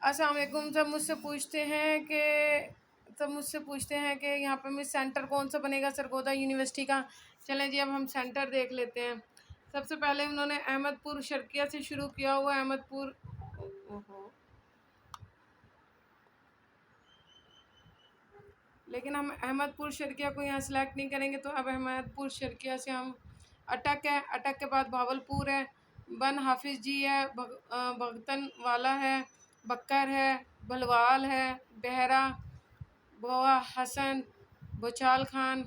अस्सलाम वालेकुम। सब मुझसे पूछते हैं कि यहाँ पर मिस सेंटर कौन सा बनेगा सरगोदा यूनिवर्सिटी का। चलें जी, अब हम सेंटर देख लेते हैं। सबसे पहले उन्होंने अहमदपुर शर्किया से शुरू किया हुआ। अहमदपुर, ओहो, लेकिन हम अहमदपुर शर्किया को यहाँ सेलेक्ट नहीं करेंगे, तो अब अहमदपुर शर्किया से हम अटक है, अटक के बाद भावलपुर है, बन हाफिज जी है, भगतन वाला है, बक्कर है, भलवाल है, बहरा, बोआ हसन, बुचाल खान,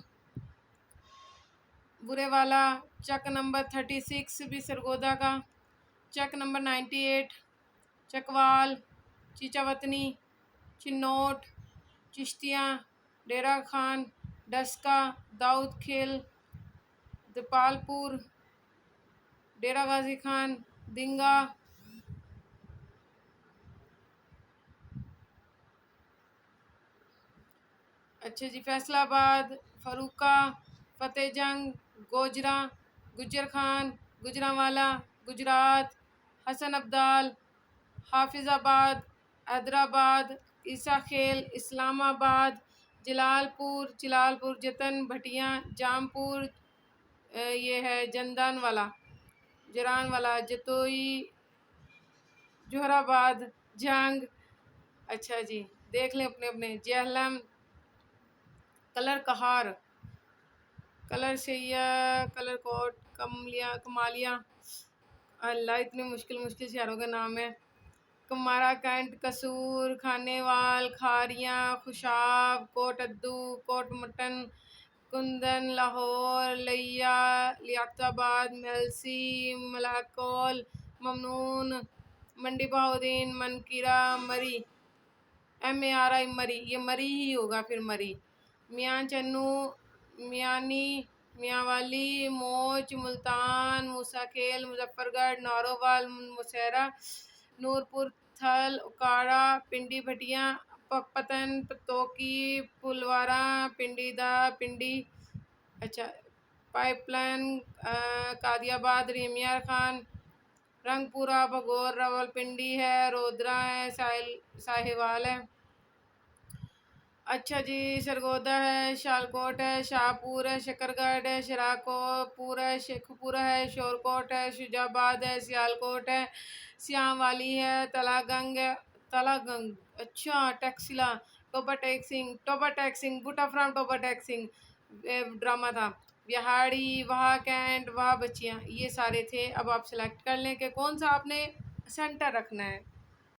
बुरेवाला, चक नंबर 36 भी सरगोदा का, चक नंबर 98, चकवाल, चीचावतनी, चिन्नौट, चिश्तियाँ, डेरा खान, डस्का, दाऊद खेल, दपालपुर, डेरा गाजी खान, दिंगा, अच्छा जी, फैसलाबाद, फरूका, फतेहजंग, गोजरा, गुजर खान, गुजरांवाला, गुजरात, हसन अब्दाल, हाफिज़ाबाद, हैदराबाद, ईसा खेल, इस्लामाबाद, जलालपुर, जलालपुर जतन, भटियाँ, जामपुर, ये है जंदान वाला, जरान वाला, जतोई, जोहराबाद, जंग। अच्छा जी, देख लें अपने अपने। जहलम, कलर कहार, कलर शैया, कलर कोट, कमालिया, अल्लाह इतने मुश्किल मुश्किल शहरों का नाम है। कमारा कैंट, कसूर, खानेवाल, खारियाँ, खुशाब, कोट अद्दू, कोट मटन, कुंदन, लाहौर, लिया, लियाकताबाद, मेलसी, मलाकोल, ममनून, मंडी बहाउद्दीन, मनकीरा, मरी, MARI, मरी, ये मरी ही होगा फिर मरी, मियाँ चन्नू, मियानी, मियांवाली, मोच, मुल्तान, मूसाखेल, मुजफ्फरगढ़, नारोवाल, मुसैरा, नूरपुर, थल, उकाड़ा, पिंडी भटियाँ, पतन, पतोकी, पुलवारा, पिंडीदा, पिंडी, अच्छा, पाइपलाइन, कादियाबाद, रेमियार खान, रंगपुरा, भगोर, रावलपिंडी है, रोदरा है, साहिवाल है। अच्छा जी, सरगोदा है, शालकोट है, शाहपुर है, शकरगढ़ है, शराकोपुर है, शेखपुरा है, शोरकोट है, शुजाबाद है, सियालकोट है, सियावाली है, तलागंग है, तलागंग, अच्छा, टैक्सिला, टोबा टैक्सिंग, बुटा फ्राम टोबा टैक्सिंग ड्रामा था, बिहाड़ी, वहाँ कैंट, वहाँ बच्चियाँ, ये सारे थे। अब आप सेलेक्ट कर लें कि कौन सा आपने सेंटर रखना है।